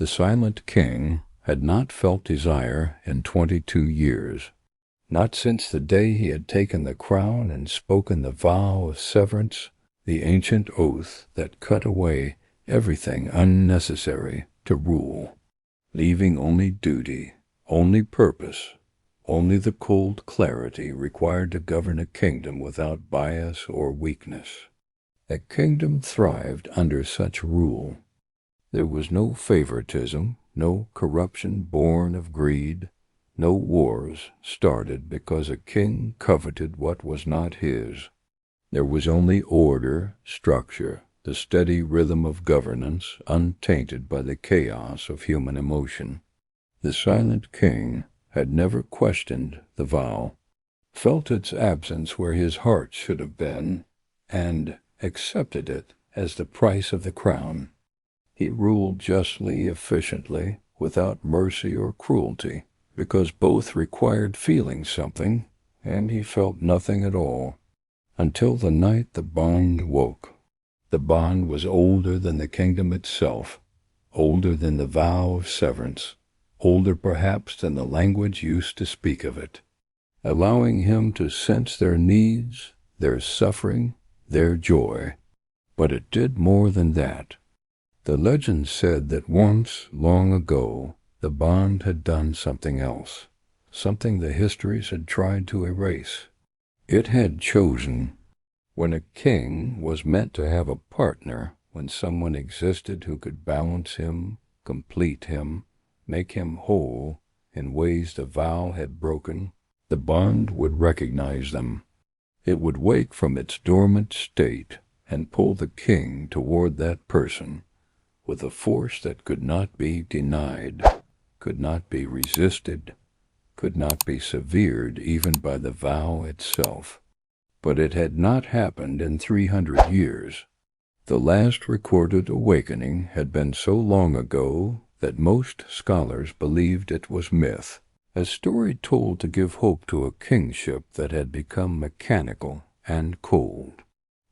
The silent king had not felt desire in 22 years, not since the day he had taken the crown and spoken the vow of severance, the ancient oath that cut away everything unnecessary to rule, leaving only duty, only purpose, only the cold clarity required to govern a kingdom without bias or weakness. A kingdom thrived under such rule. There was no favoritism, no corruption born of greed, no wars started because a king coveted what was not his. There was only order, structure, the steady rhythm of governance untainted by the chaos of human emotion. The silent king had never questioned the vow, felt its absence where his heart should have been, and accepted it as the price of the crown. He ruled justly, efficiently, without mercy or cruelty, because both required feeling something, and he felt nothing at all, until the night the bond woke. The bond was older than the kingdom itself, older than the vow of severance, older perhaps than the language used to speak of it, allowing him to sense their needs, their suffering, their joy. But it did more than that. The legend said that once, long ago, the bond had done something else, something the histories had tried to erase. It had chosen. When a king was meant to have a partner, when someone existed who could balance him, complete him, make him whole in ways the vow had broken, the bond would recognize them. It would wake from its dormant state and pull the king toward that person with a force that could not be denied, could not be resisted, could not be severed even by the vow itself. But it had not happened in 300 years. The last recorded awakening had been so long ago that most scholars believed it was myth, a story told to give hope to a kingship that had become mechanical and cold,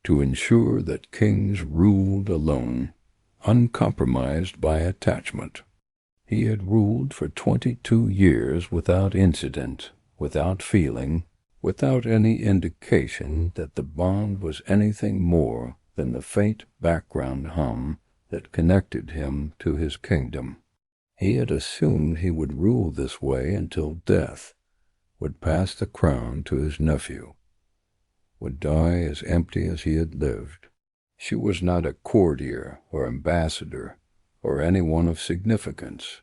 to ensure that kings ruled alone, uncompromised by attachment. He had ruled for 22 years without incident, without feeling, without any indication that the bond was anything more than the faint background hum that connected him to his kingdom. He had assumed he would rule this way until death, would pass the crown to his nephew, would die as empty as he had lived. She was not a courtier or ambassador or anyone of significance.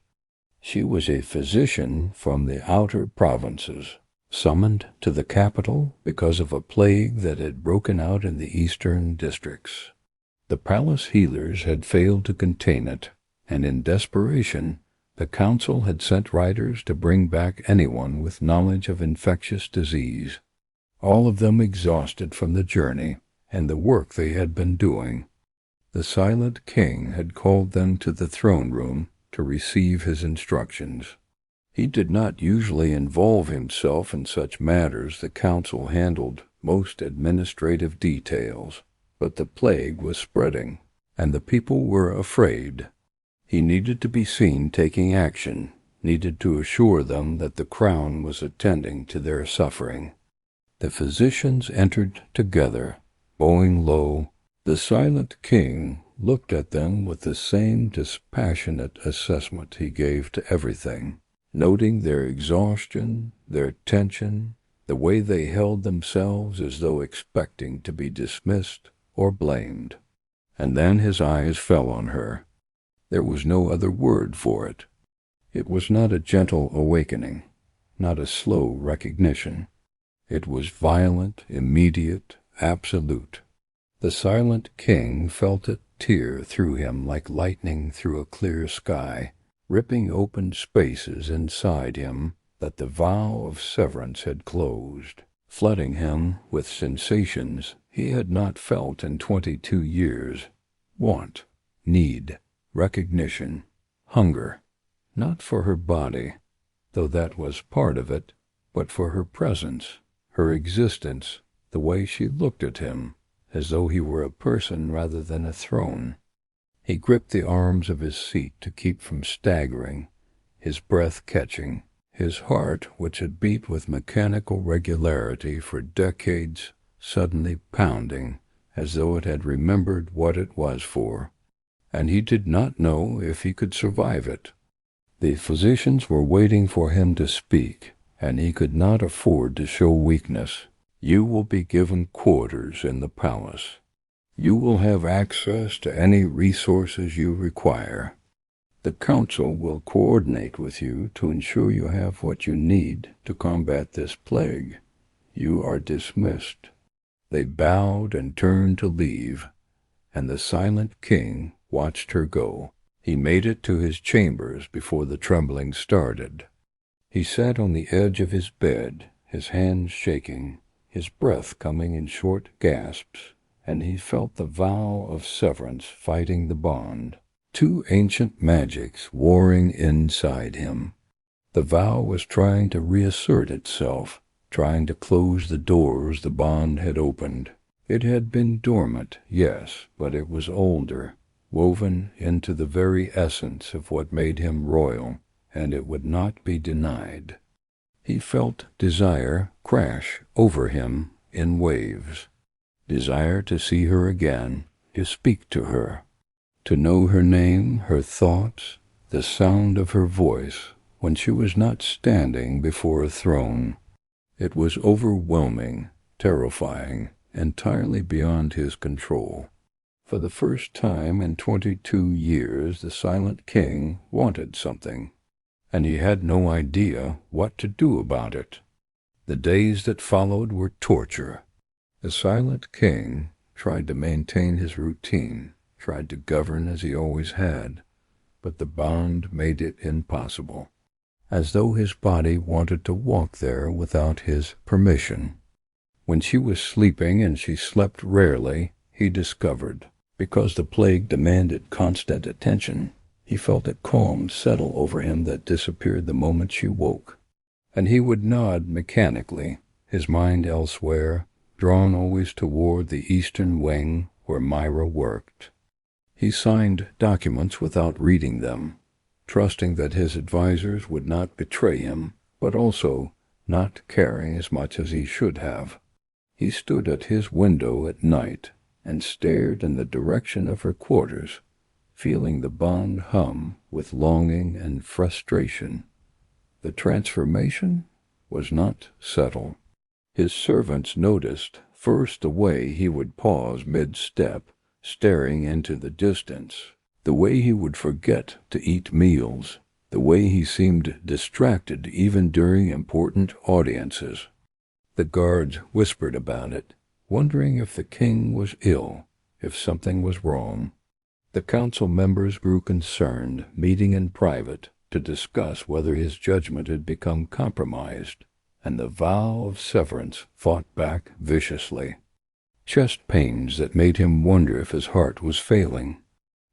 She was a physician from the outer provinces, summoned to the capital because of a plague that had broken out in the eastern districts. The palace healers had failed to contain it, and in desperation, the council had sent riders to bring back anyone with knowledge of infectious disease, all of them exhausted from the journey and the work they had been doing. The silent king had called them to the throne room to receive his instructions. He did not usually involve himself in such matters. The council handled most administrative details, but the plague was spreading, and the people were afraid. He needed to be seen taking action, needed to assure them that the crown was attending to their suffering. The physicians entered together, bowing low. The silent king looked at them with the same dispassionate assessment he gave to everything, noting their exhaustion, their tension, the way they held themselves as though expecting to be dismissed or blamed. And then his eyes fell on her. There was no other word for it. It was not a gentle awakening, not a slow recognition. It was violent, immediate, absolute. The silent king felt it tear through him like lightning through a clear sky, ripping open spaces inside him that the vow of severance had closed, flooding him with sensations he had not felt in 22 years. Want, need, recognition, hunger, not for her body, though that was part of it, but for her presence, her existence, the way she looked at him, as though he were a person rather than a throne. He gripped the arms of his seat to keep from staggering, his breath catching, his heart, which had beat with mechanical regularity for decades, suddenly pounding, as though it had remembered what it was for, and he did not know if he could survive it. The physicians were waiting for him to speak, and he could not afford to show weakness. You will be given quarters in the palace. You will have access to any resources you require. The council will coordinate with you to ensure you have what you need to combat this plague. You are dismissed. They bowed and turned to leave, and the silent king watched her go. He made it to his chambers before the trembling started. He sat on the edge of his bed, his hands shaking, his breath coming in short gasps, and he felt the vow of severance fighting the bond. Two ancient magics warring inside him. The vow was trying to reassert itself, trying to close the doors the bond had opened. It had been dormant, yes, but it was older, woven into the very essence of what made him royal, and it would not be denied. He felt desire crash over him in waves. Desire to see her again, to speak to her, to know her name, her thoughts, the sound of her voice when she was not standing before a throne. It was overwhelming, terrifying, entirely beyond his control. For the first time in 22 years, the silent king wanted something, and he had no idea what to do about it. The days that followed were torture. The silent king tried to maintain his routine, tried to govern as he always had, but the bond made it impossible, as though his body wanted to walk there without his permission. When she was sleeping, and she slept rarely, he discovered, because the plague demanded constant attention, he felt a calm settle over him that disappeared the moment she woke, and he would nod mechanically, his mind elsewhere, drawn always toward the eastern wing where Myra worked. He signed documents without reading them, trusting that his advisors would not betray him, but also not caring as much as he should have. He stood at his window at night and stared in the direction of her quarters, feeling the bond hum with longing and frustration. The transformation was not subtle. His servants noticed first the way he would pause mid-step, staring into the distance, the way he would forget to eat meals, the way he seemed distracted even during important audiences. The guards whispered about it, wondering if the king was ill, if something was wrong. The council members grew concerned, meeting in private to discuss whether his judgment had become compromised, and the vow of severance fought back viciously. Chest pains that made him wonder if his heart was failing,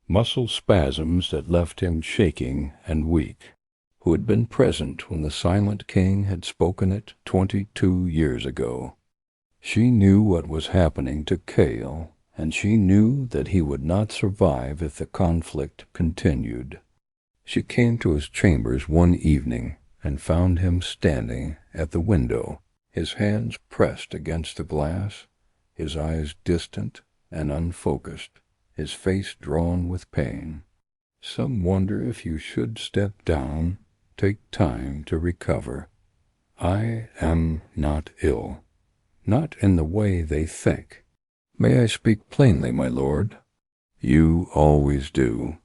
muscle spasms that left him shaking and weak. Who had been present when the silent king had spoken it 22 years ago. She knew what was happening to Cale, and she knew that he would not survive if the conflict continued. She came to his chambers one evening and found him standing at the window, his hands pressed against the glass, his eyes distant and unfocused, his face drawn with pain. Some wonder if you should step down, take time to recover. I am not ill, not in the way they think. May I speak plainly, my lord? You always do.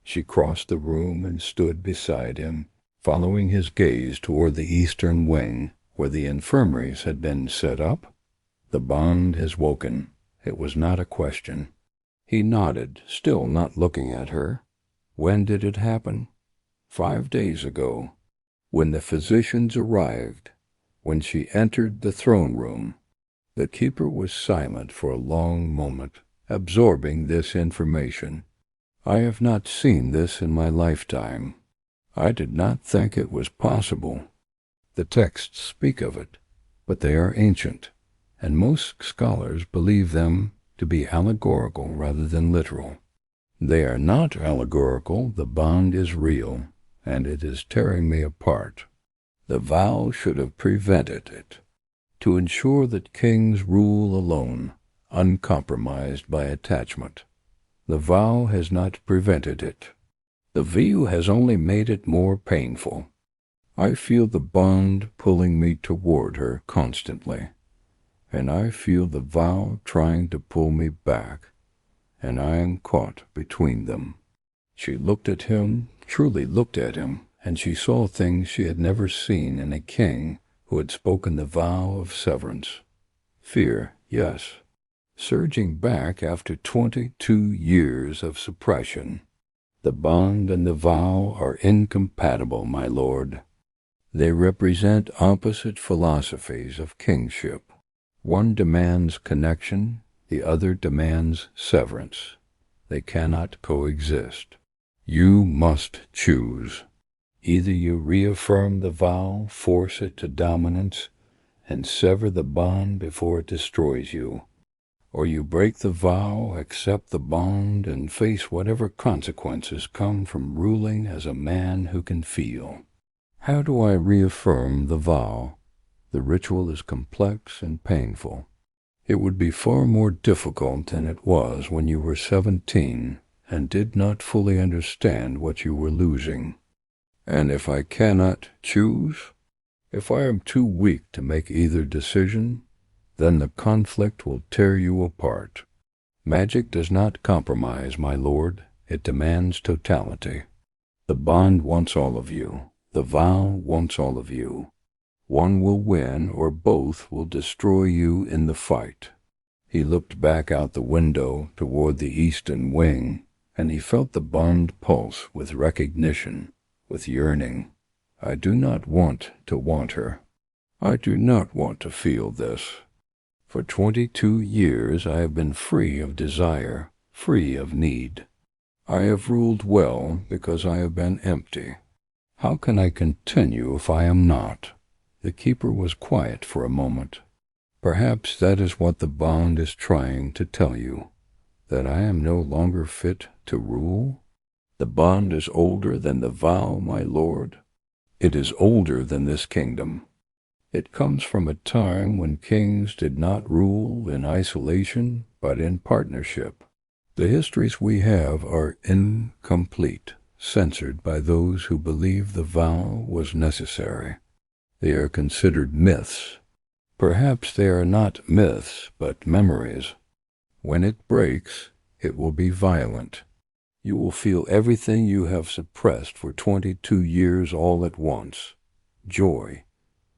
She crossed the room and stood beside him, following his gaze toward the eastern wing, where the infirmaries had been set up. The bond has woken. It was not a question. He nodded, still not looking at her. When did it happen? 5 days ago, when the physicians arrived, when she entered the throne room. The keeper was silent for a long moment, absorbing this information. I have not seen this in my lifetime. I did not think it was possible. The texts speak of it, but they are ancient, and most scholars believe them to be allegorical rather than literal. They are not allegorical. The bond is real, and it is tearing me apart. The vow should have prevented it, to ensure that kings rule alone, uncompromised by attachment. The vow has not prevented it. The vow has only made it more painful. I feel the bond pulling me toward her constantly, and I feel the vow trying to pull me back, and I am caught between them. She looked at him, truly looked at him, and she saw things she had never seen in a king who had spoken the vow of severance. Fear, yes, surging back after 22 years of suppression. The bond and the vow are incompatible, my lord. They represent opposite philosophies of kingship. One demands connection, the other demands severance. They cannot coexist. You must choose. Either you reaffirm the vow, force it to dominance, and sever the bond before it destroys you, or you break the vow, accept the bond, and face whatever consequences come from ruling as a man who can feel. How do I reaffirm the vow? The ritual is complex and painful. It would be far more difficult than it was when you were 17 and did not fully understand what you were losing. And if I cannot choose, if I am too weak to make either decision, then the conflict will tear you apart. Magic does not compromise, my lord. It demands totality. The bond wants all of you. The vow wants all of you. One will win, or both will destroy you in the fight. He looked back out the window toward the eastern wing, and he felt the bond pulse with recognition, with yearning. I do not want to want her. I do not want to feel this. For 22 years I have been free of desire, free of need. I have ruled well because I have been empty. How can I continue if I am not? The keeper was quiet for a moment. Perhaps that is what the bond is trying to tell you, that I am no longer fit to rule. The bond is older than the vow, my lord. It is older than this kingdom. It comes from a time when kings did not rule in isolation, but in partnership. The histories we have are incomplete, censored by those who believe the vow was necessary. They are considered myths. Perhaps they are not myths, but memories. When it breaks, it will be violent. You will feel everything you have suppressed for 22 years all at once. Joy,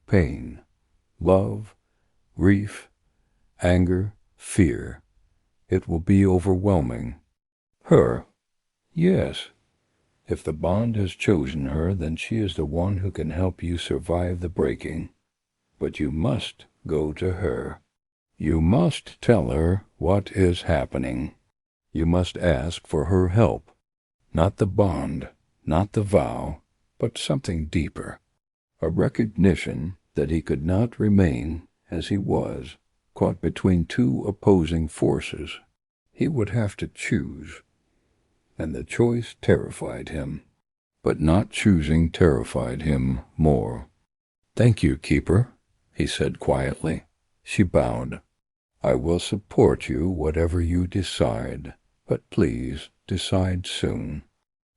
pain, love, grief, anger, fear. It will be overwhelming. Her. Yes. If the bond has chosen her, then she is the one who can help you survive the breaking. But you must go to her. You must tell her what is happening. You must ask for her help. Not the bond, not the vow, but something deeper. A recognition that he could not remain as he was, caught between two opposing forces. He would have to choose, and the choice terrified him. But not choosing terrified him more. "Thank you, keeper," he said quietly. She bowed. "I will support you whatever you decide, but please decide soon.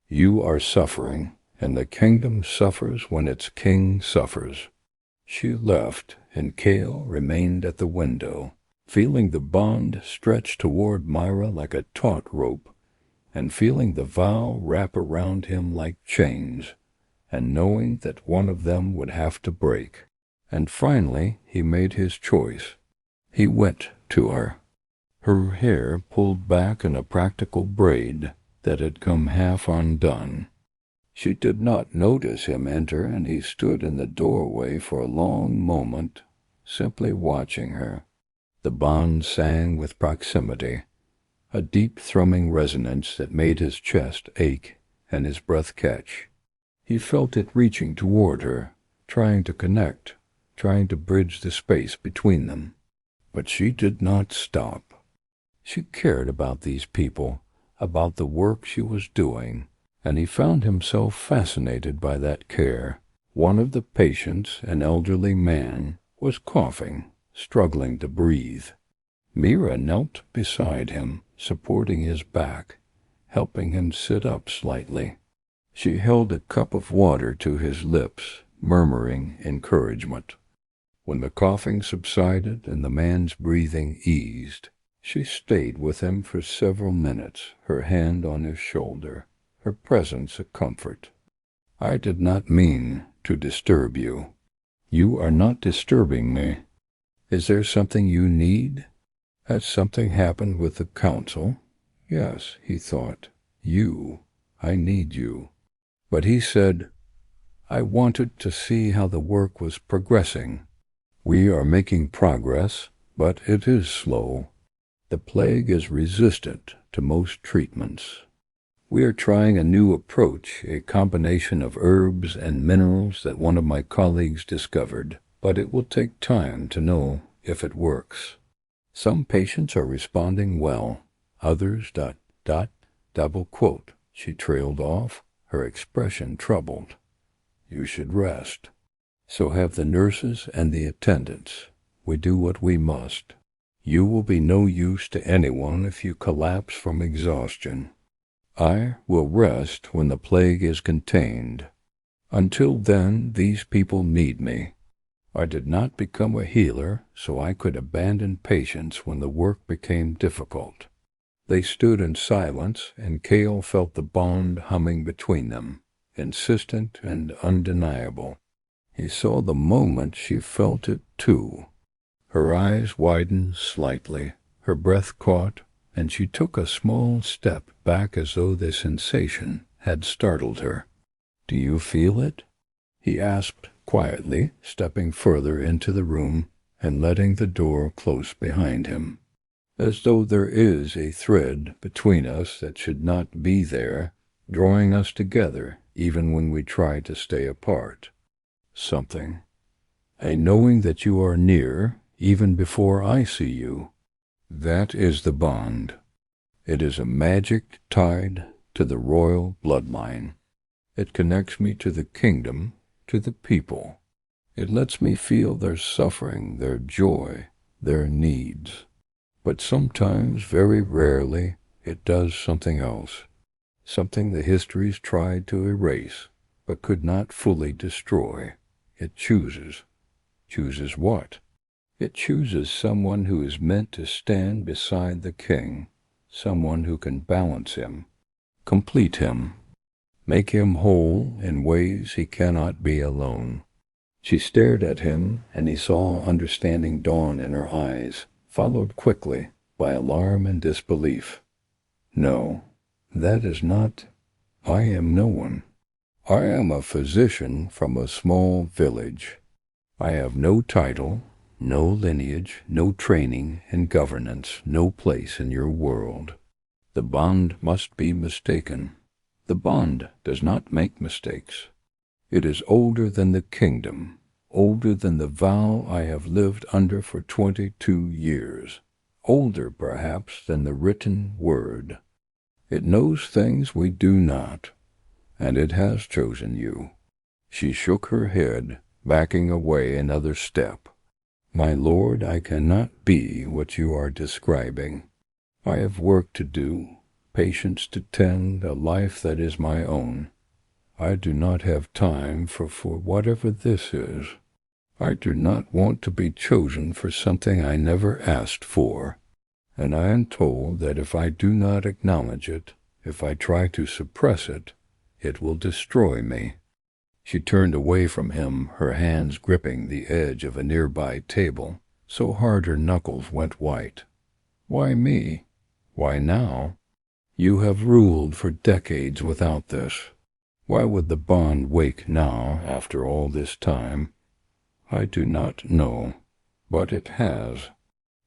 You are suffering, and the kingdom suffers when its king suffers." She left, and Cale remained at the window, feeling the bond stretch toward Myra like a taut rope, and feeling the vow wrap around him like chains, and knowing that one of them would have to break. And finally he made his choice. He went to her. Her hair pulled back in a practical braid that had come half undone. She did not notice him enter, and he stood in the doorway for a long moment, simply watching her. The bond sang with proximity, a deep thrumming resonance that made his chest ache and his breath catch. He felt it reaching toward her, trying to connect, trying to bridge the space between them. But she did not stop. She cared about these people, about the work she was doing, and he found himself fascinated by that care. One of the patients, an elderly man, was coughing, struggling to breathe. Mira knelt beside him, supporting his back, helping him sit up slightly. She held a cup of water to his lips, murmuring encouragement. When the coughing subsided and the man's breathing eased, she stayed with him for several minutes, her hand on his shoulder, her presence a comfort. "I did not mean to disturb you." "You are not disturbing me." "Is there something you need?" "Has something happened with the council?" "Yes," he thought. I need you." But he said, "I wanted to see how the work was progressing." "We are making progress, but it is slow. The plague is resistant to most treatments. We are trying a new approach, a combination of herbs and minerals that one of my colleagues discovered, but it will take time to know if it works. Some patients are responding well, others ... double quote. She trailed off, her expression troubled. "You should rest. So have the nurses and the attendants. We do what we must. You will be no use to anyone if you collapse from exhaustion. I will rest when the plague is contained. Until then, these people need me. I did not become a healer, so I could abandon patients when the work became difficult." They stood in silence, and Cale felt the bond humming between them, insistent and undeniable. He saw the moment she felt it, too. Her eyes widened slightly, her breath caught, and she took a small step back as though the sensation had startled her. "Do you feel it?" he asked quietly, stepping further into the room and letting the door close behind him. "As though there is a thread between us that should not be there, drawing us together even when we try to stay apart. Something. A knowing that you are near, even before I see you. That is the bond. It is a magic tied to the royal bloodline. It connects me to the kingdom, to the people. It lets me feel their suffering, their joy, their needs. But sometimes, very rarely, it does something else. Something the histories tried to erase, but could not fully destroy. It chooses. Chooses what? It chooses someone who is meant to stand beside the king, someone who can balance him, complete him, make him whole in ways he cannot be alone." She stared at him, and he saw understanding dawn in her eyes, followed quickly by alarm and disbelief. "No, that is not. I am no one. I am a physician from a small village. I have no title, no lineage, no training in governance, no place in your world. The bond must be mistaken. The bond does not make mistakes. It is older than the kingdom, older than the vow I have lived under for 22 years, older perhaps than the written word. It knows things we do not, and it has chosen you." She shook her head, backing away another step. "My lord, I cannot be what you are describing. I have work to do, patients to tend, a life that is my own. I do not have time for whatever this is. I do not want to be chosen for something I never asked for, and I am told that if I do not acknowledge it, if I try to suppress it, it will destroy me." She turned away from him, her hands gripping the edge of a nearby table, so hard her knuckles went white. "Why me? Why now? You have ruled for decades without this. Why would the bond wake now, after all this time? I do not know, but it has.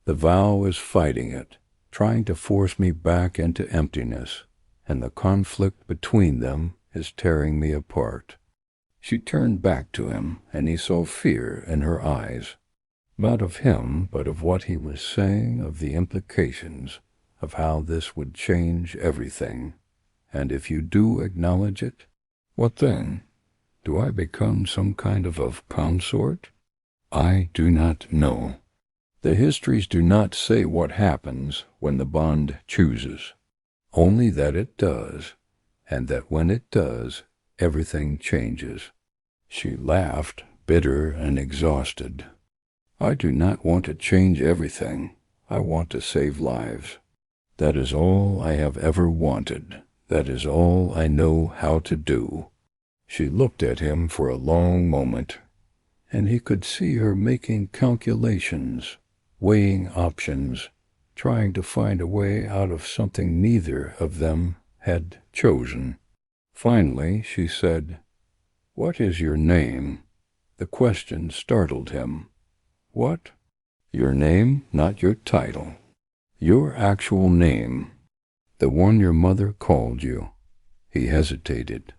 The vow is fighting it, trying to force me back into emptiness, and the conflict between them is tearing me apart." She turned back to him, and he saw fear in her eyes. Not of him, but of what he was saying, of the implications, of how this would change everything. And if you do acknowledge it, what then? Do I become some kind of consort? I do not know. The histories do not say what happens when the bond chooses, only that it does, and that when it does, everything changes. She laughed, bitter and exhausted. I do not want to change everything. I want to save lives. That is all I have ever wanted. That is all I know how to do. She looked at him for a long moment, and he could see her making calculations, weighing options, trying to find a way out of something neither of them had chosen. Finally, she said, "What is your name?" The question startled him. What? Your name, not your title. Your actual name. The one your mother called you. He hesitated.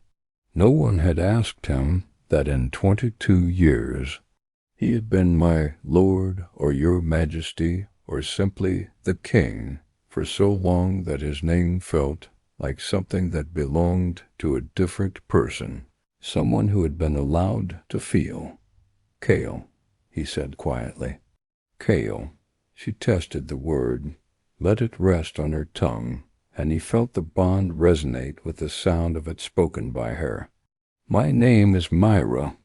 No one had asked him that in 22 years he had been my lord or your majesty or simply the king for so long that his name felt like something that belonged to a different person, someone who had been allowed to feel. Cale, he said quietly. Cale. She tested the word, let it rest on her tongue, and he felt the bond resonate with the sound of it spoken by her. My name is Myra.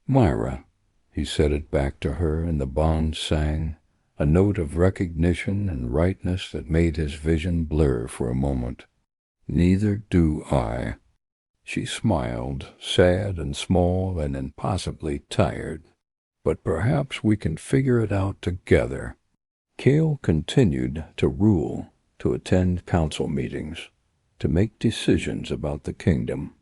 Myra. He said it back to her, and the bond sang, a note of recognition and rightness that made his vision blur for a moment. Neither do I. She smiled, sad and small and impossibly tired. But perhaps we can figure it out together. Cale continued to rule, to attend council meetings, to make decisions about the kingdom.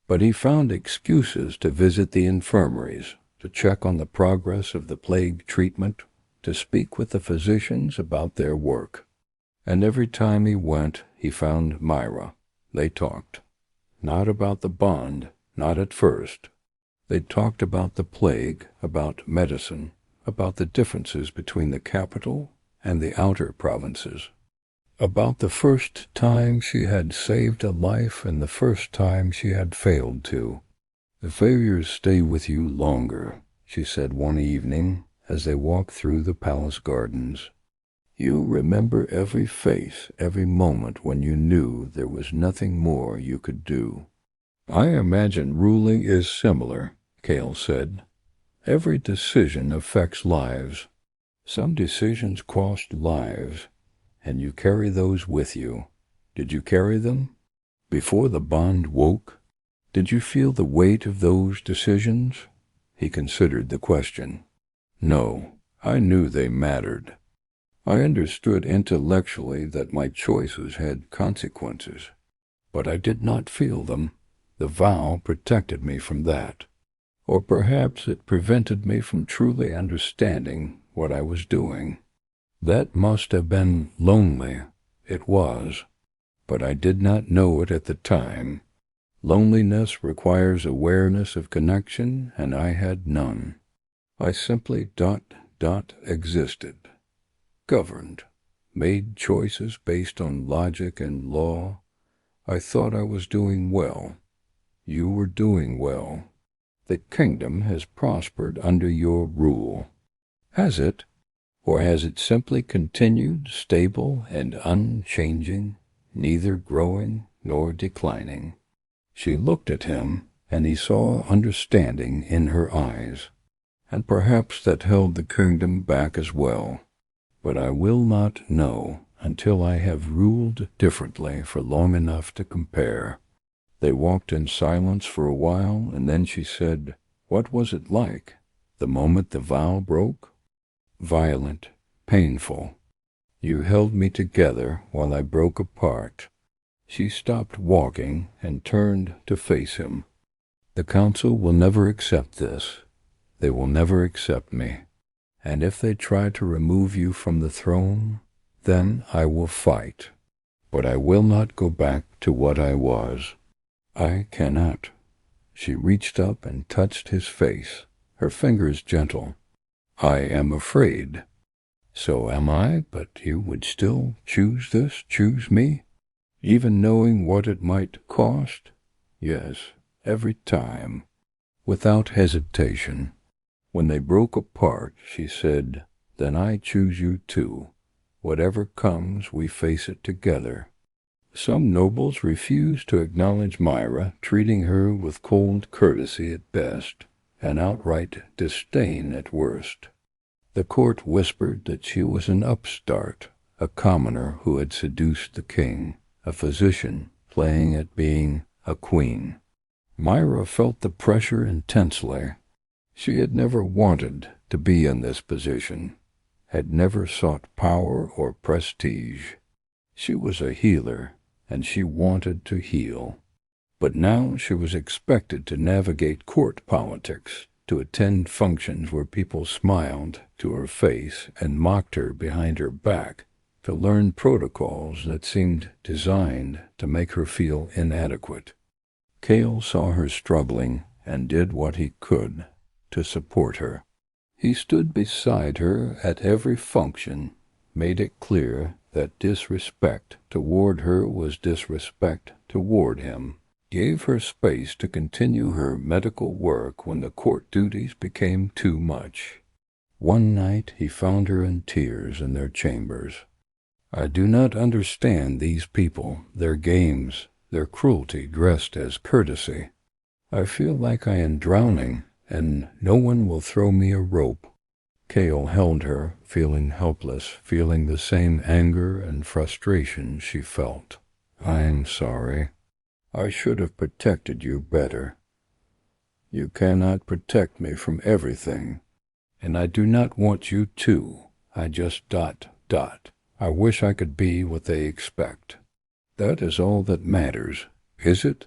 But he found excuses to visit the infirmaries, to check on the progress of the plague treatment, to speak with the physicians about their work. And every time he went, he found Myra. They talked. Not about the bond, not at first. They talked about the plague, about medicine, about the differences between the capital and the outer provinces, about the first time she had saved a life and the first time she had failed to. The failures stay with you longer, she said one evening as they walked through the palace gardens. You remember every face, every moment when you knew there was nothing more you could do. I imagine ruling is similar, Cale said. Every decision affects lives. Some decisions cost lives, and you carry those with you. Did you carry them? Before the bond woke, did you feel the weight of those decisions? He considered the question. No, I knew they mattered. I understood intellectually that my choices had consequences, but I did not feel them. The vow protected me from that. Or perhaps it prevented me from truly understanding what I was doing. That must have been lonely. It was. But I did not know it at the time. Loneliness requires awareness of connection, and I had none. I simply existed. Governed. Made choices based on logic and law. I thought I was doing well. You were doing well. The kingdom has prospered under your rule. Has it? Or has it simply continued stable and unchanging, neither growing nor declining? She looked at him, and he saw understanding in her eyes, and perhaps that held the kingdom back as well. But I will not know until I have ruled differently for long enough to compare. They walked in silence for a while, and then she said, What was it like, the moment the vow broke? Violent, painful. You held me together while I broke apart. She stopped walking and turned to face him. The council will never accept this. They will never accept me. And if they try to remove you from the throne, then I will fight. But I will not go back to what I was. I cannot. She reached up and touched his face, her fingers gentle. I am afraid. So am I, but you would still choose me? Even knowing what it might cost? Yes, every time, without hesitation. When they broke apart, she said, "Then I choose you too. Whatever comes, we face it together." Some nobles refused to acknowledge Myra, treating her with cold courtesy at best, and outright disdain at worst. The court whispered that she was an upstart, a commoner who had seduced the king, a physician playing at being a queen. Myra felt the pressure intensely. She had never wanted to be in this position, had never sought power or prestige. She was a healer, and she wanted to heal. But now she was expected to navigate court politics, to attend functions where people smiled to her face and mocked her behind her back, to learn protocols that seemed designed to make her feel inadequate. Cale saw her struggling and did what he could to support her. He stood beside her at every function, made it clear that disrespect toward her was disrespect toward him, gave her space to continue her medical work when the court duties became too much. One night he found her in tears in their chambers. "I do not understand these people, their games, their cruelty dressed as courtesy. I feel like I am drowning, and no one will throw me a rope." Cale held her, feeling helpless, feeling the same anger and frustration she felt. "I'm sorry. I should have protected you better. You cannot protect me from everything, and I do not want you to. I just ... I wish I could be what they expect. That is all that matters, is it?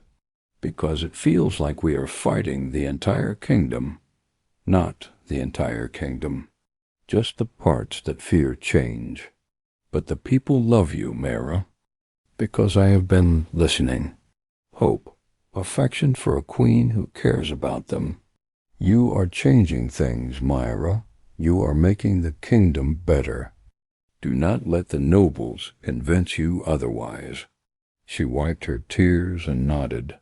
Because it feels like we are fighting the entire kingdom. Not the entire kingdom. Just the parts that fear change. But the people love you, Myra, because I have been listening. Hope, affection for a queen who cares about them. You are changing things, Myra. You are making the kingdom better. Do not let the nobles convince you otherwise." She wiped her tears and nodded.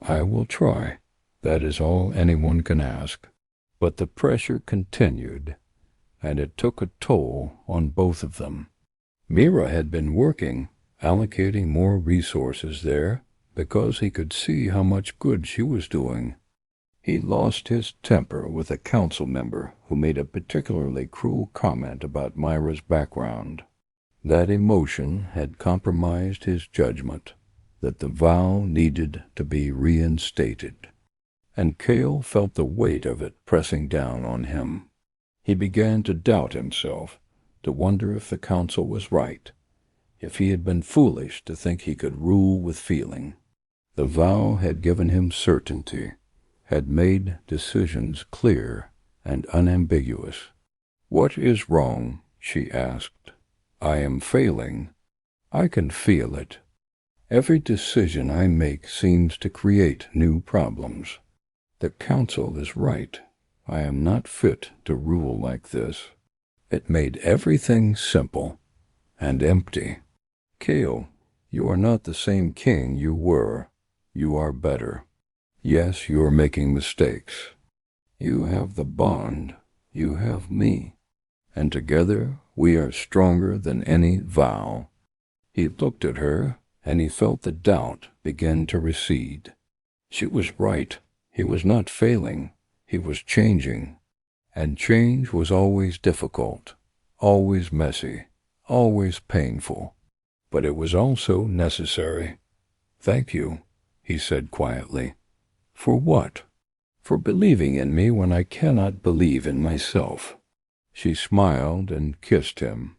"I will try. That is all anyone can ask." But the pressure continued, and it took a toll on both of them. Myra had been working, allocating more resources there, because he could see how much good she was doing. He lost his temper with a council member who made a particularly cruel comment about Myra's background. That emotion had compromised his judgment, that the vow needed to be reinstated. And Cale felt the weight of it pressing down on him. He began to doubt himself, to wonder if the council was right, if he had been foolish to think he could rule with feeling. The vow had given him certainty, had made decisions clear and unambiguous. "What is wrong?" she asked. "I am failing. I can feel it. Every decision I make seems to create new problems. The council is right. I am not fit to rule like this." It made everything simple and empty. "Cale, you are not the same king you were. You are better. Yes, you are making mistakes. You have the bond. You have me. And together we are stronger than any vow." He looked at her, and he felt the doubt begin to recede. She was right. He was not failing. He was changing. And change was always difficult, always messy, always painful. But it was also necessary. "Thank you," he said quietly. "For what?" "For believing in me when I cannot believe in myself." She smiled and kissed him.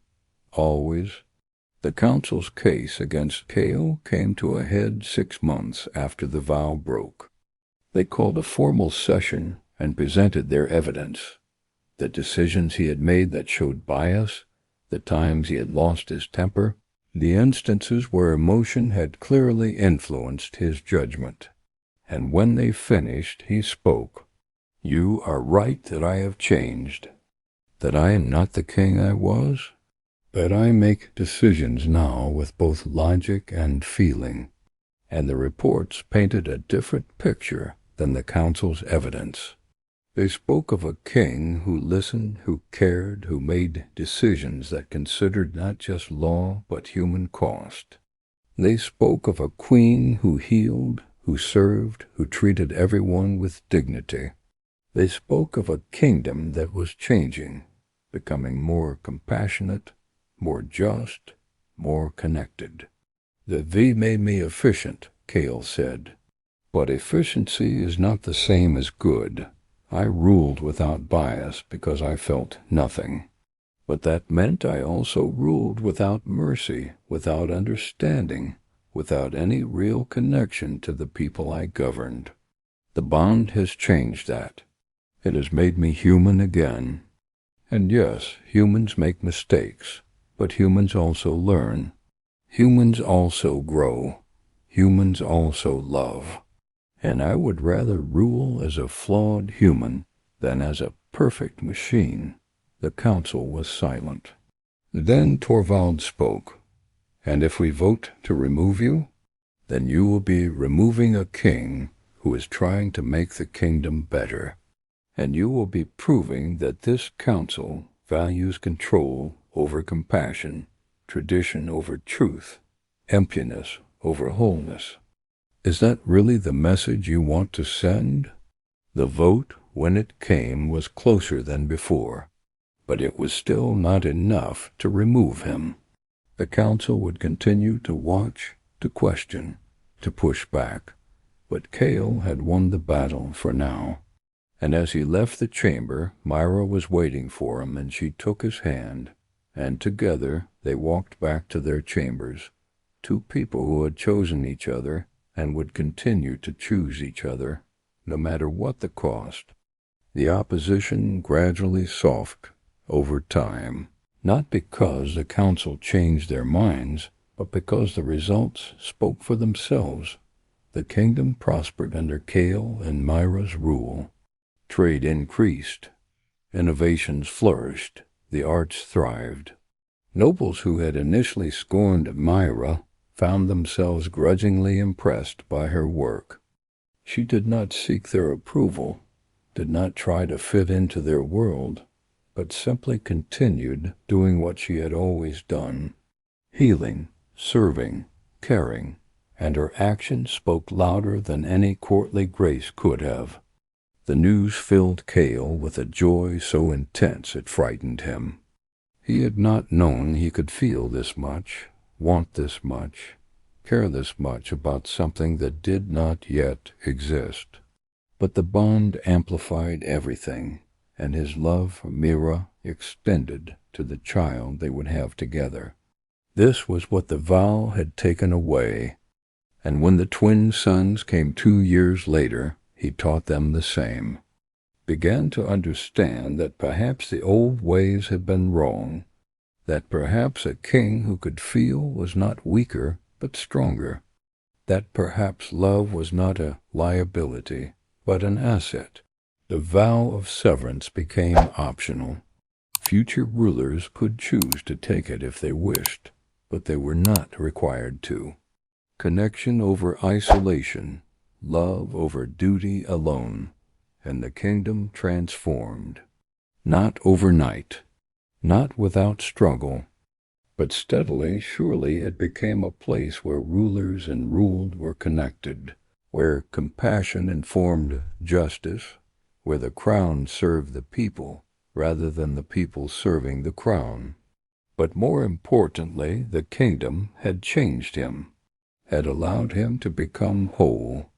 Always. The council's case against Cale came to a head 6 months after the vow broke. They called a formal session and presented their evidence. The decisions he had made that showed bias, the times he had lost his temper, the instances where emotion had clearly influenced his judgment. And when they finished, he spoke. "You are right that I have changed. That I am not the king I was? That I make decisions now with both logic and feeling, and the reports painted a different picture than the council's evidence. They spoke of a king who listened, who cared, who made decisions that considered not just law but human cost. They spoke of a queen who healed, who served, who treated everyone with dignity. They spoke of a kingdom that was changing, becoming more compassionate, more just, more connected. The V made me efficient, Cale said. But efficiency is not the same as good. I ruled without bias because I felt nothing. But that meant I also ruled without mercy, without understanding, without any real connection to the people I governed. The bond has changed that. It has made me human again. And yes, humans make mistakes, but humans also learn. Humans also grow. Humans also love. And I would rather rule as a flawed human than as a perfect machine. The council was silent. Then Torvald spoke. And if we vote to remove you, then you will be removing a king who is trying to make the kingdom better. And you will be proving that this council values control over compassion, tradition over truth, emptiness over wholeness. Is that really the message you want to send? The vote, when it came, was closer than before, but it was still not enough to remove him. The council would continue to watch, to question, to push back, but Cale had won the battle for now. And as he left the chamber, Myra was waiting for him, and she took his hand, and together they walked back to their chambers, two people who had chosen each other and would continue to choose each other, no matter what the cost. The opposition gradually softened over time, not because the council changed their minds, but because the results spoke for themselves. The kingdom prospered under Cale and Myra's rule. Trade increased. Innovations flourished. The arts thrived. Nobles who had initially scorned Myra found themselves grudgingly impressed by her work. She did not seek their approval, did not try to fit into their world, but simply continued doing what she had always done, healing, serving, caring, and her actions spoke louder than any courtly grace could have. The news filled Cale with a joy so intense it frightened him. He had not known he could feel this much, want this much, care this much about something that did not yet exist. But the bond amplified everything, and his love for Myra extended to the child they would have together. This was what the vow had taken away, and when the twin sons came 2 years later, he taught them the same, began to understand that perhaps the old ways had been wrong, that perhaps a king who could feel was not weaker but stronger, that perhaps love was not a liability but an asset. The vow of severance became optional. Future rulers could choose to take it if they wished, but they were not required to. Connection over isolation, love over duty alone, and the kingdom transformed. Not overnight, not without struggle, but steadily, surely it became a place where rulers and ruled were connected, where compassion informed justice, where the crown served the people rather than the people serving the crown. But more importantly, the kingdom had changed him, had allowed him to become whole,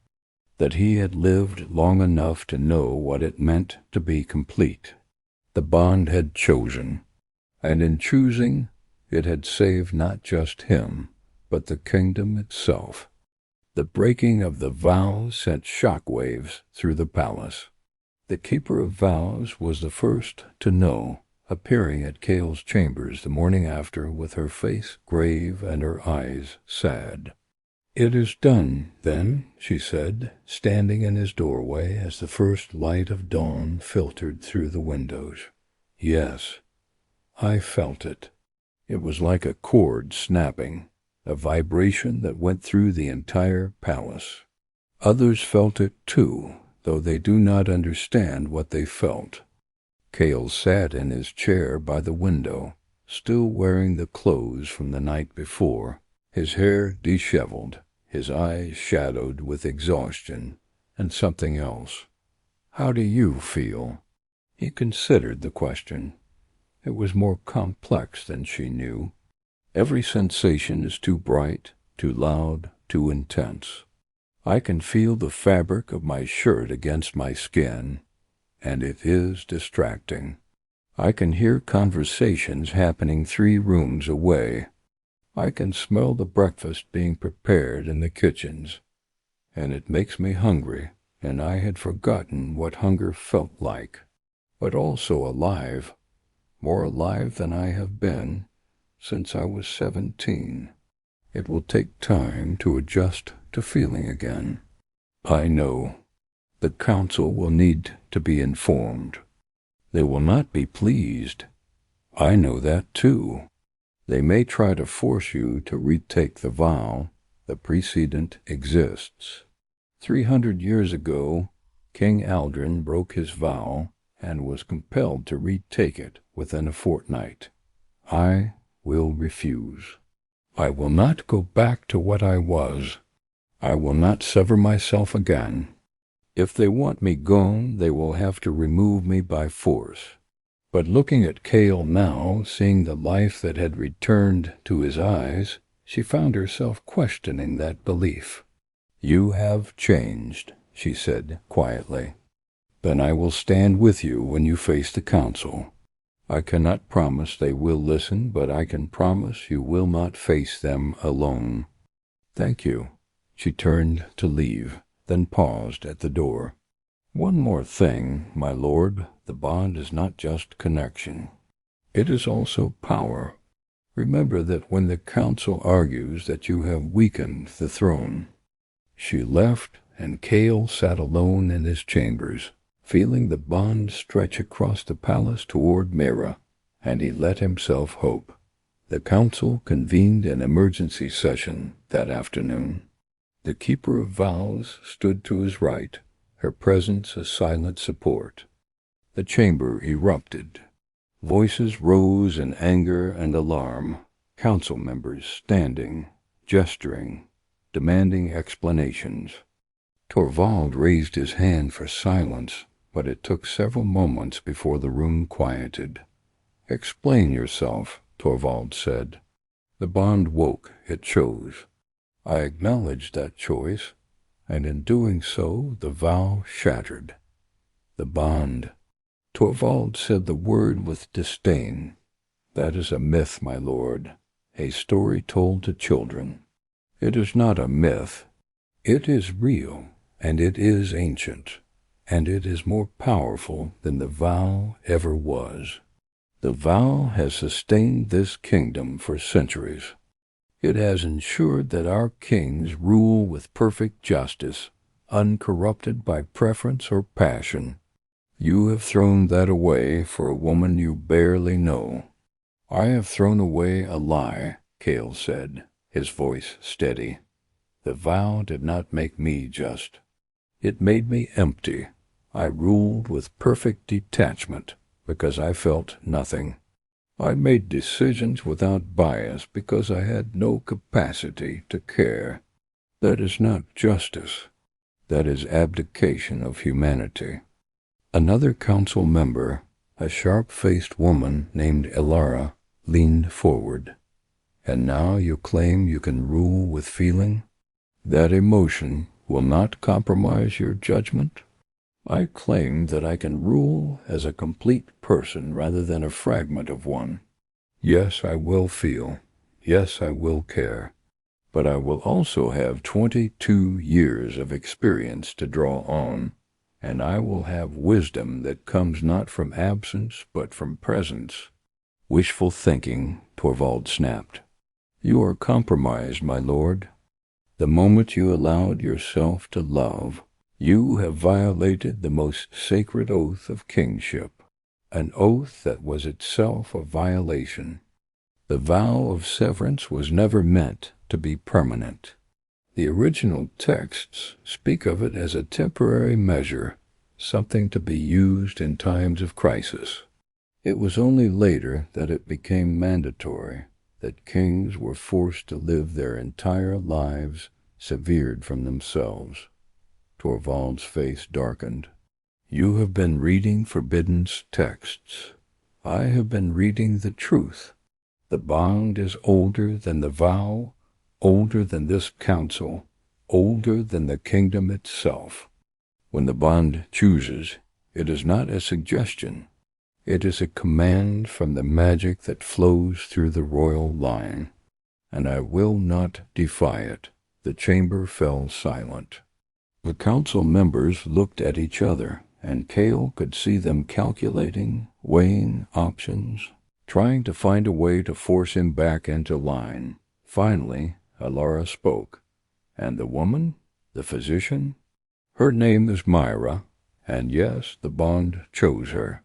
that he had lived long enough to know what it meant to be complete. The bond had chosen, and in choosing, it had saved not just him, but the kingdom itself. The breaking of the vow sent shock waves through the palace. The keeper of vows was the first to know, appearing at Cale's chambers the morning after with her face grave and her eyes sad. "It is done, then," she said, standing in his doorway as the first light of dawn filtered through the windows. yes, I felt it. It was like a cord snapping, a vibration that went through the entire palace. Others felt it too, though they do not understand what they felt. Cale sat in his chair by the window, still wearing the clothes from the night before, his hair disheveled, his eyes shadowed with exhaustion and something else. "How do you feel?" He considered the question. It was more complex than she knew. Every sensation is too bright, too loud, too intense. I can feel the fabric of my shirt against my skin, and it is distracting. I can hear conversations happening 3 rooms away. I can smell the breakfast being prepared in the kitchens, and it makes me hungry, and I had forgotten what hunger felt like, but also alive, more alive than I have been since I was 17. It will take time to adjust to feeling again. I know. The council will need to be informed. They will not be pleased. I know that too. They may try to force you to retake the vow. The precedent exists. 300 years ago, King Aldrin broke his vow and was compelled to retake it within a fortnight. I will refuse. I will not go back to what I was. I will not sever myself again. If they want me gone, they will have to remove me by force. But looking at Cale now, seeing the life that had returned to his eyes, she found herself questioning that belief. "You have changed," she said quietly. "Then I will stand with you when you face the council. I cannot promise they will listen, but I can promise you will not face them alone." "Thank you." She turned to leave, then paused at the door. "One more thing, my lord. The bond is not just connection. It is also power. Remember that when the council argues that you have weakened the throne." She left, and Cale sat alone in his chambers, feeling the bond stretch across the palace toward Mira, and he let himself hope. The council convened an emergency session that afternoon. The keeper of vows stood to his right, her presence a silent support. The chamber erupted. Voices rose in anger and alarm, council members standing, gesturing, demanding explanations. Torvald raised his hand for silence, but it took several moments before the room quieted. "Explain yourself," Torvald said. The bond woke, it chose. I acknowledged that choice, and in doing so the vow shattered. The bond. Torvald said the word with disdain. "That is a myth, my lord, a story told to children." "It is not a myth. It is real, and it is ancient, and it is more powerful than the vow ever was. The vow has sustained this kingdom for centuries. It has ensured that our kings rule with perfect justice, uncorrupted by preference or passion. You have thrown that away for a woman you barely know." "I have thrown away a lie," Cale said, his voice steady. "The vow did not make me just. It made me empty. I ruled with perfect detachment because I felt nothing. I made decisions without bias because I had no capacity to care. That is not justice. That is abdication of humanity." Another council member, a sharp-faced woman named Elara, leaned forward. "And now you claim you can rule with feeling? That emotion will not compromise your judgment?" "I claim that I can rule as a complete person rather than a fragment of one. Yes, I will feel. Yes, I will care. But I will also have 22 years of experience to draw on, and I will have wisdom that comes not from absence but from presence." "Wishful thinking," Torvald snapped. "You are compromised, my lord. The moment you allowed yourself to love, you have violated the most sacred oath of kingship. an oath that was itself a violation. The vow of severance was never meant to be permanent. The original texts speak of it as a temporary measure, something to be used in times of crisis. It was only later that it became mandatory, that kings were forced to live their entire lives severed from themselves. Torvald's face darkened. You have been reading forbidden texts. I have been reading the truth. The bond is older than the vow, older than this council, older than the kingdom itself. When the bond chooses, it is not a suggestion. It is a command from the magic that flows through the royal line. And I will not defy it. The chamber fell silent. The council members looked at each other, and Cale could see them calculating, weighing options, trying to find a way to force him back into line. Finally, Alara spoke. And the woman? The physician? Her name is Myra, and yes, the bond chose her.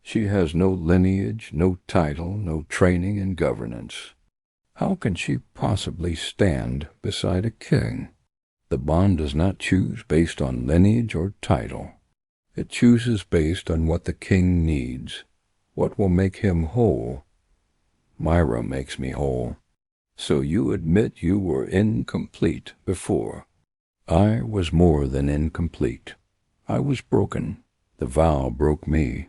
She has no lineage, no title, no training in governance. How can she possibly stand beside a king? The bond does not choose based on lineage or title. It chooses based on what the king needs, what will make him whole. Myra makes me whole. So you admit you were incomplete before. I was more than incomplete. I was broken. The vow broke me.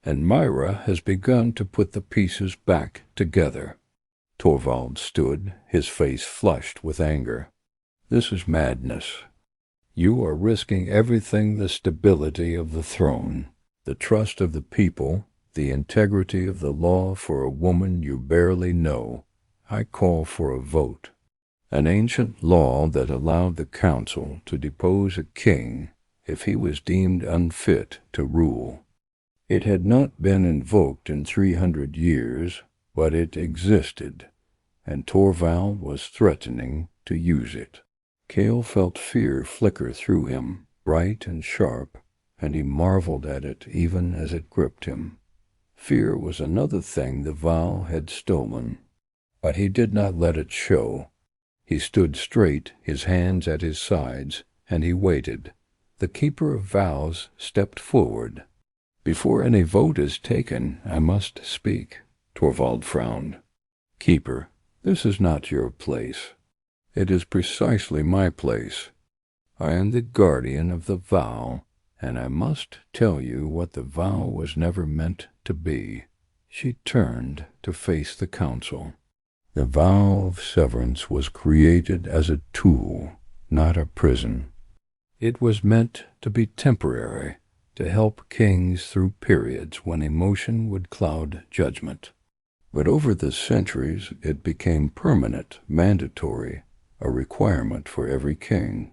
And Myra has begun to put the pieces back together. Torvald stood, his face flushed with anger. This is madness. You are risking everything: the stability of the throne, the trust of the people, the integrity of the law for a woman you barely know. I call for a vote. An ancient law that allowed the council to depose a king if he was deemed unfit to rule. It had not been invoked in 300 years, but it existed, and Torvald was threatening to use it. Cale felt fear flicker through him, bright and sharp, and he marveled at it even as it gripped him. Fear was another thing the vow had stolen, but he did not let it show. He stood straight, his hands at his sides, and he waited. The keeper of vows stepped forward. Before any vote is taken, I must speak. Torvald frowned. Keeper, this is not your place. It is precisely my place. I am the guardian of the vow, and I must tell you what the vow was never meant to be. She turned to face the council. The vow of severance was created as a tool, not a prison. It was meant to be temporary, to help kings through periods when emotion would cloud judgment. But over the centuries it became permanent, mandatory, a requirement for every king.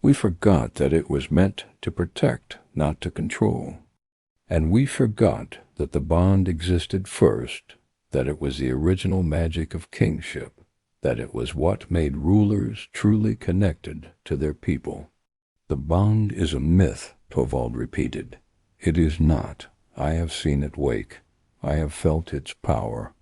We forgot that it was meant to protect, not to control. And we forgot that the bond existed first, that it was the original magic of kingship, that it was what made rulers truly connected to their people. The bond is a myth, Torvald repeated. It is not. I have seen it wake. I have felt its power.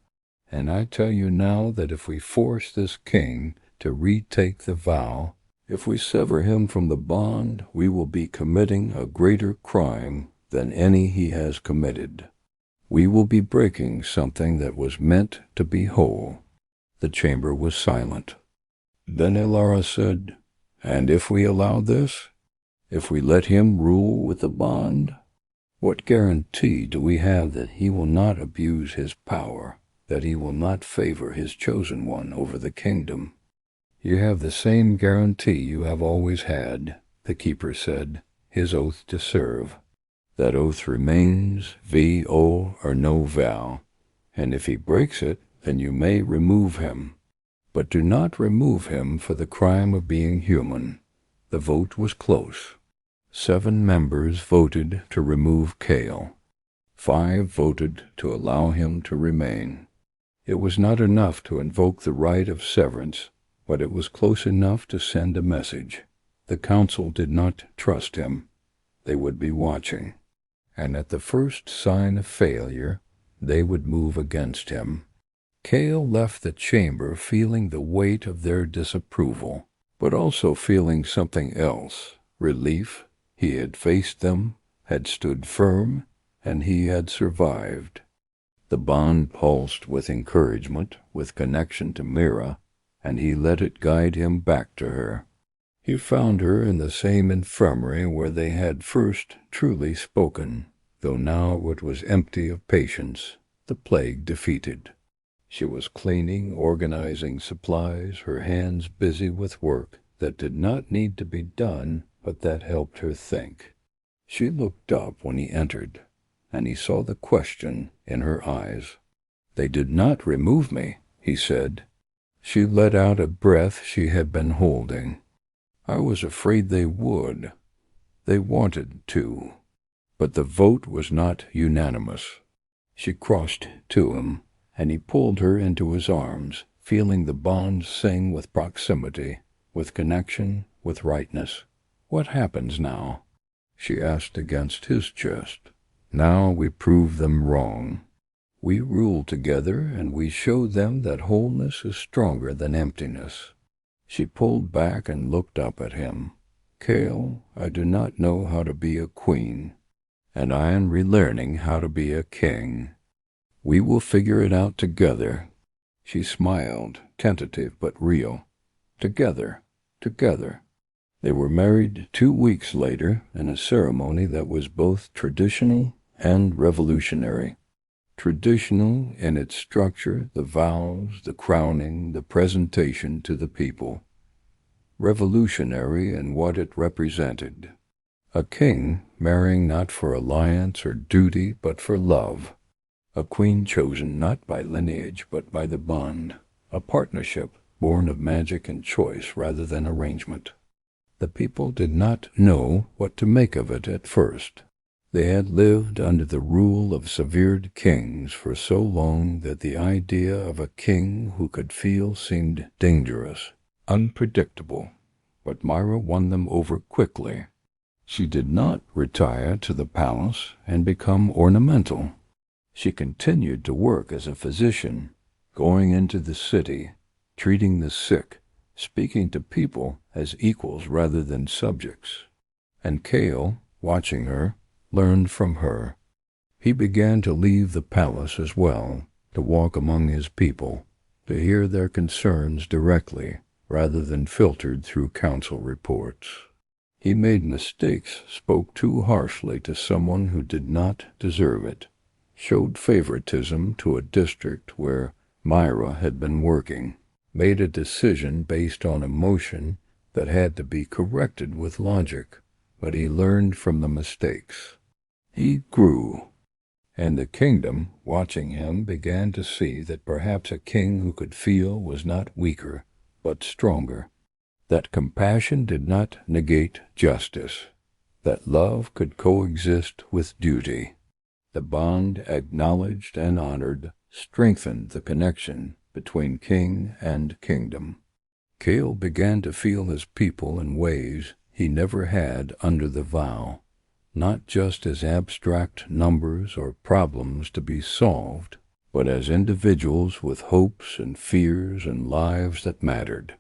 And I tell you now that if we force this king to retake the vow, if we sever him from the bond, we will be committing a greater crime than any he has committed. We will be breaking something that was meant to be whole. The chamber was silent. Then Alara said, And if we allow this? If we let him rule with the bond? What guarantee do we have that he will not abuse his power, that he will not favor his chosen one over the kingdom? You have the same guarantee you have always had, the keeper said, his oath to serve. That oath remains, V.O. or no vow, and if he breaks it, then you may remove him. But do not remove him for the crime of being human. The vote was close. 7 members voted to remove Cale. 5 voted to allow him to remain. It was not enough to invoke the right of severance, but it was close enough to send a message. The council did not trust him. They would be watching. and at the first sign of failure, they would move against him. Cale left the chamber feeling the weight of their disapproval, but also feeling something else, relief. He had faced them, had stood firm, and he had survived. The bond pulsed with encouragement, with connection to Mira, and he let it guide him back to her. He found her in the same infirmary where they had first truly spoken, though now it was empty of patients, the plague defeated. She was cleaning, organizing supplies, her hands busy with work that did not need to be done, but that helped her think. She looked up when he entered, and he saw the question in her eyes. "They did not remove me," he said. She let out a breath she had been holding. "I was afraid they would. They wanted to." But the vote was not unanimous. She crossed to him, and he pulled her into his arms, feeling the bond sing with proximity, with connection, with rightness. "What happens now?" she asked against his chest. "Now we prove them wrong. We rule together, and we show them that wholeness is stronger than emptiness." She pulled back and looked up at him. "Cale, I do not know how to be a queen, and I am relearning how to be a king. We will figure it out together." She smiled, tentative but real. Together, together. They were married 2 weeks later in a ceremony that was both traditional and revolutionary. Traditional in its structure, the vows, the crowning, the presentation to the people. Revolutionary in what it represented. A king marrying not for alliance or duty, but for love. A queen chosen not by lineage, but by the bond. A partnership born of magic and choice rather than arrangement. The people did not know what to make of it at first. They had lived under the rule of severed kings for so long that the idea of a king who could feel seemed dangerous, unpredictable. But Myra won them over quickly. She did not retire to the palace and become ornamental. She continued to work as a physician, going into the city, treating the sick, speaking to people as equals rather than subjects. And Cale, watching her, learned from her. He began to leave the palace as well, to walk among his people, to hear their concerns directly, rather than filtered through council reports. He made mistakes, spoke too harshly to someone who did not deserve it, showed favoritism to a district where Myra had been working, made a decision based on emotion that had to be corrected with logic, but he learned from the mistakes. He grew, and the kingdom, watching him, began to see that perhaps a king who could feel was not weaker, but stronger, that compassion did not negate justice, that love could coexist with duty. The bond, acknowledged and honored, strengthened the connection between king and kingdom. Cale began to feel his people in ways he never had under the vow, not just as abstract numbers or problems to be solved, but as individuals with hopes and fears and lives that mattered.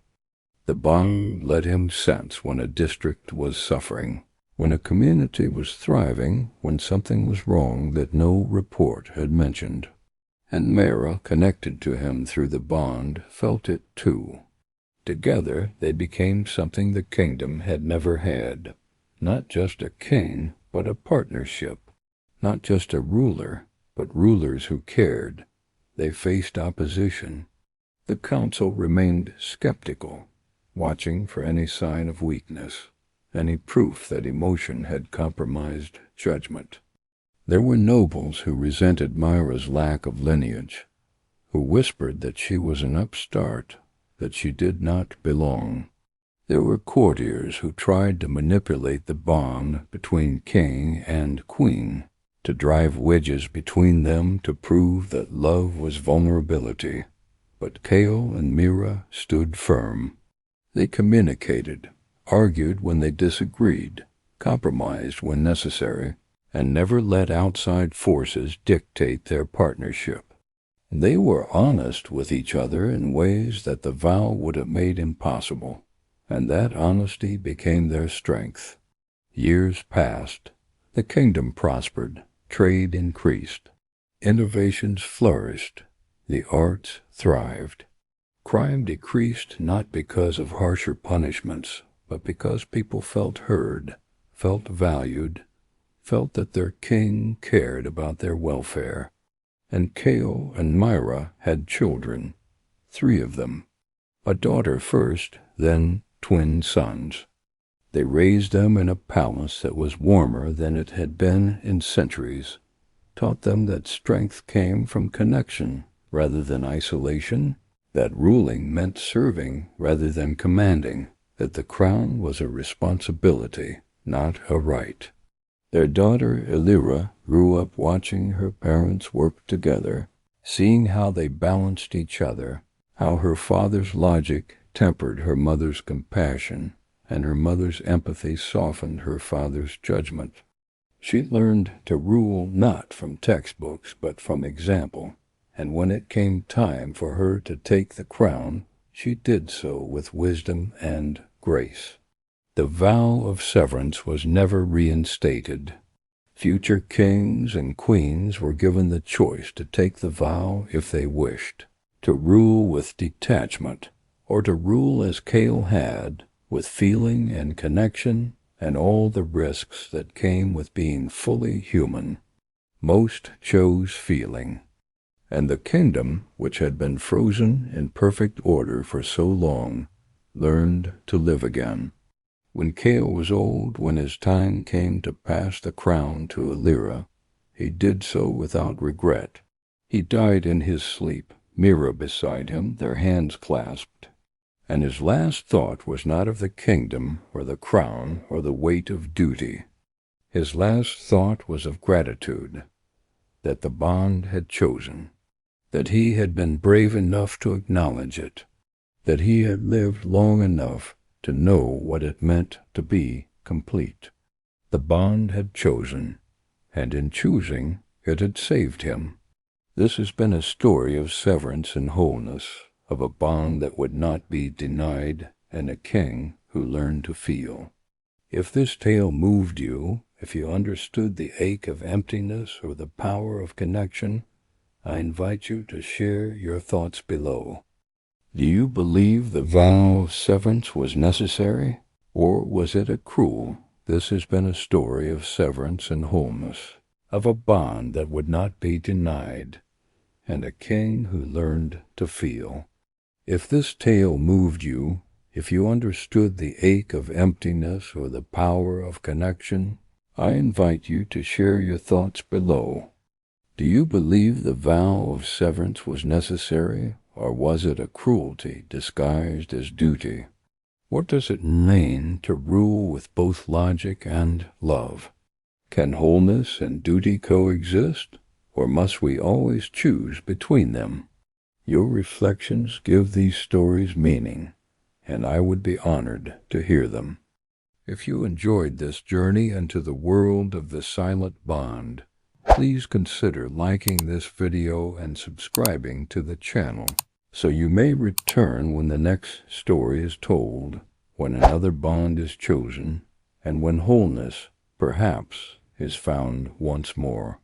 The bond let him sense when a district was suffering, when a community was thriving, when something was wrong that no report had mentioned. And Mara, connected to him through the bond, felt it too. Together they became something the kingdom had never had. Not just a king, but a partnership. Not just a ruler, but rulers who cared. They faced opposition. The council remained skeptical, watching for any sign of weakness, any proof that emotion had compromised judgment. There were nobles who resented Myra's lack of lineage, who whispered that she was an upstart, that she did not belong. There were courtiers who tried to manipulate the bond between king and queen, to drive wedges between them to prove that love was vulnerability. But Cale and Mira stood firm. They communicated, argued when they disagreed, compromised when necessary, and never let outside forces dictate their partnership. They were honest with each other in ways that the vow would have made impossible, and that honesty became their strength. Years passed. The kingdom prospered, trade increased, innovations flourished, the arts thrived. Crime decreased not because of harsher punishments, but because people felt heard, felt valued, felt that their king cared about their welfare. And Cale and Myra had children, 3 of them. A daughter first, then twin sons. They raised them in a palace that was warmer than it had been in centuries, taught them that strength came from connection rather than isolation, that ruling meant serving rather than commanding, that the crown was a responsibility, not a right. Their daughter Elira grew up watching her parents work together, seeing how they balanced each other, how her father's logic tempered her mother's compassion, and her mother's empathy softened her father's judgment. She learned to rule not from textbooks but from example, and when it came time for her to take the crown, she did so with wisdom and grace. The vow of severance was never reinstated. Future kings and queens were given the choice to take the vow if they wished, to rule with detachment, or to rule as Cale had, with feeling and connection and all the risks that came with being fully human. Most chose feeling, and the kingdom, which had been frozen in perfect order for so long, learned to live again. When Cale was old, when his time came to pass the crown to Elira, he did so without regret. He died in his sleep, Myra beside him, their hands clasped. And his last thought was not of the kingdom or the crown or the weight of duty. His last thought was of gratitude, that the bond had chosen, that he had been brave enough to acknowledge it, that he had lived long enough to know what it meant to be complete. The bond had chosen, and in choosing, it had saved him. This has been a story of severance and wholeness, of a bond that would not be denied, and a king who learned to feel. If this tale moved you, if you understood the ache of emptiness or the power of connection, I invite you to share your thoughts below. Do you believe the vow of severance was necessary, or was it a cruel? This has been a story of severance and wholeness, of a bond that would not be denied, and a king who learned to feel. If this tale moved you, if you understood the ache of emptiness or the power of connection, I invite you to share your thoughts below. Do you believe the vow of severance was necessary, or was it a cruelty disguised as duty? What does it mean to rule with both logic and love? Can wholeness and duty coexist, or must we always choose between them? Your reflections give these stories meaning, and I would be honored to hear them. If you enjoyed this journey into the world of the silent bond, please consider liking this video and subscribing to the channel, so you may return when the next story is told, when another bond is chosen, and when wholeness, perhaps, is found once more.